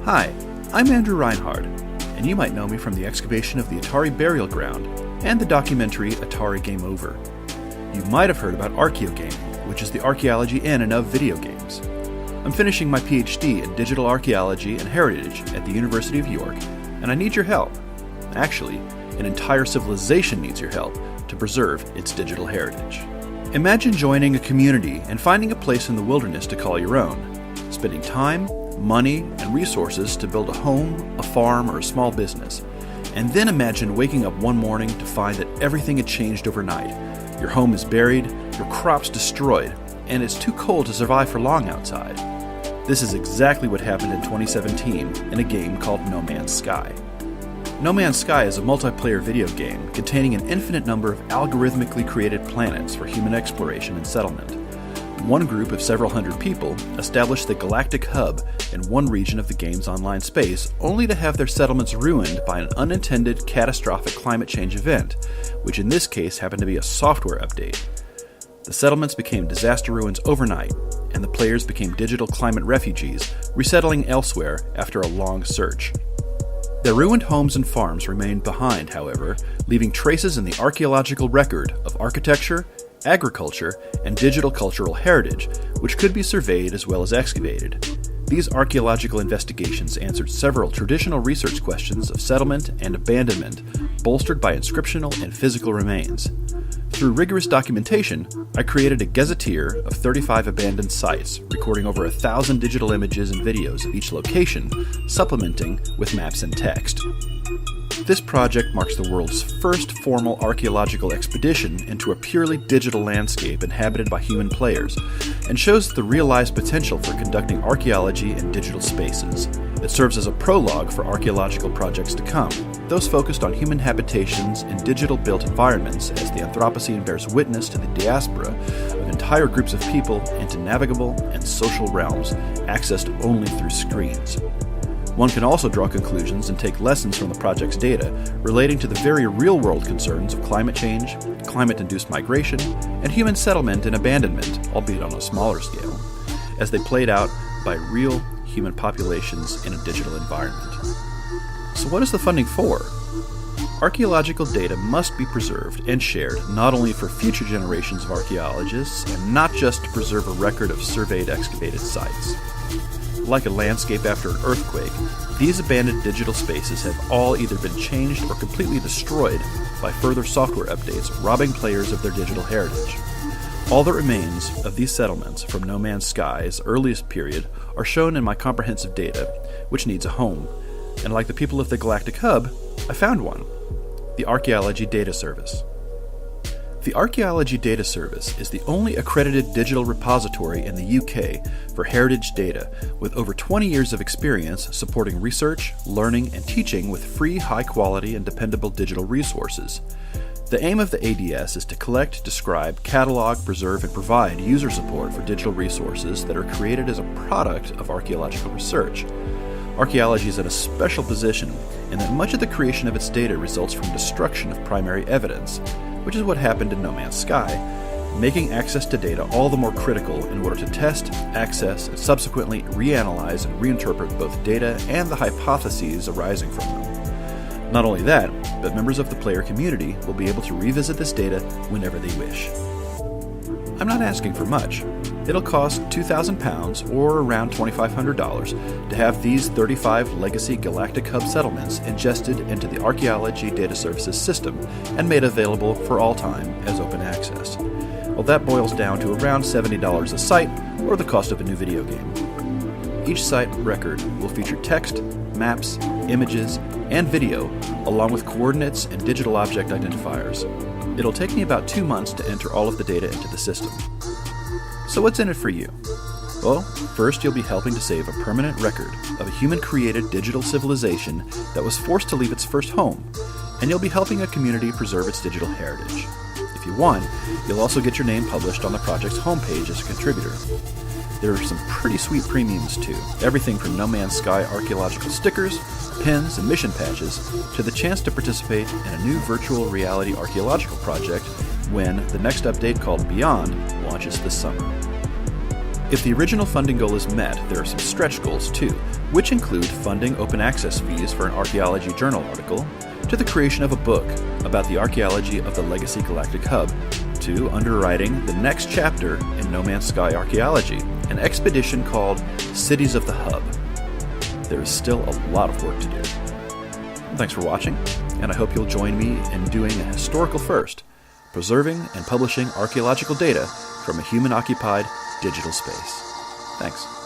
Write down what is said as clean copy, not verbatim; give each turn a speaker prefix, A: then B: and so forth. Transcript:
A: Hi, I'm Andrew Reinhard, and you might know me from the excavation of the Atari burial ground and the documentary Atari Game Over. You might have heard about Archaeogaming, which is the archaeology in and of video games. I'm finishing my PhD in digital archaeology and heritage at the University of York, and I need your help. Actually, an entire civilization needs your help to preserve its digital heritage. Imagine joining a community and finding a place in the wilderness to call your own, spending time, money, and resources to build a home, a farm, or a small business. And then imagine waking up one morning to find that everything had changed overnight. Your home is buried, your crops destroyed, and it's too cold to survive for long outside. This is exactly what happened in 2017 in a game called No Man's Sky. No Man's Sky is a multiplayer video game containing an infinite number of algorithmically created planets for human exploration and settlement. One group of several hundred people established the galactic hub in one region of the game's online space, only to have their settlements ruined by an unintended catastrophic climate change event, which in this case happened to be a software update. The settlements became disaster ruins overnight, and the players became digital climate refugees, resettling elsewhere after a long search. Their ruined homes and farms remained behind, however, leaving traces in the archaeological record of architecture, agriculture, and digital cultural heritage, which could be surveyed as well as excavated. These archaeological investigations answered several traditional research questions of settlement and abandonment, bolstered by inscriptional and physical remains. Through rigorous documentation, I created a gazetteer of 35 abandoned sites, recording over 1,000 digital images and videos of each location, supplementing with maps and text. This project marks the world's first formal archaeological expedition into a purely digital landscape inhabited by human players, and shows the realized potential for conducting archaeology in digital spaces. It serves as a prologue for archaeological projects to come, those focused on human habitations in digital-built environments, as the Anthropocene bears witness to the diaspora of entire groups of people into navigable and social realms accessed only through screens. One can also draw conclusions and take lessons from the project's data relating to the very real-world concerns of climate change, climate-induced migration, and human settlement and abandonment, albeit on a smaller scale, as they played out by real human populations in a digital environment. So what is the funding for? Archaeological data must be preserved and shared not only for future generations of archaeologists and not just to preserve a record of surveyed excavated sites. Like a landscape after an earthquake, these abandoned digital spaces have all either been changed or completely destroyed by further software updates, robbing players of their digital heritage. All that remains of these settlements from No Man's Sky's earliest period are shown in my comprehensive data, which needs a home. And like the people of the Galactic Hub, I found one: the Archaeology Data Service. The Archaeology Data Service is the only accredited digital repository in the UK for heritage data, with over 20 years of experience supporting research, learning, and teaching with free, high-quality, and dependable digital resources. The aim of the ADS is to collect, describe, catalog, preserve, and provide user support for digital resources that are created as a product of archaeological research. Archaeology is in a special position in that much of the creation of its data results from destruction of primary evidence, which is what happened in No Man's Sky, making access to data all the more critical in order to test, access, and subsequently reanalyze and reinterpret both data and the hypotheses arising from them. Not only that, but members of the player community will be able to revisit this data whenever they wish. I'm not asking for much. It'll cost £2,000 or around $2,500 to have these 35 legacy Galactic Hub settlements ingested into the Archaeology Data Services system and made available for all time as open access. Well, that boils down to around $70 a site, or the cost of a new video game. Each site record will feature text, maps, images, and video, along with coordinates and digital object identifiers. It'll take me about 2 months to enter all of the data into the system. So what's in it for you? Well, first you'll be helping to save a permanent record of a human-created digital civilization that was forced to leave its first home, and you'll be helping a community preserve its digital heritage. If you want, you'll also get your name published on the project's homepage as a contributor. There are some pretty sweet premiums too, everything from No Man's Sky archaeological stickers, pins, and mission patches, to the chance to participate in a new virtual reality archaeological project when the next update called Beyond launches this summer. If the original funding goal is met, there are some stretch goals too, which include funding open access fees for an Archaeology journal article, to the creation of a book about the archaeology of the Legacy Galactic Hub, to underwriting the next chapter in No Man's Sky Archaeology, an expedition called Cities of the Hub. There is still a lot of work to do. Thanks for watching, and I hope you'll join me in doing a historical first, preserving and publishing archaeological data from a human-occupied digital space. Thanks.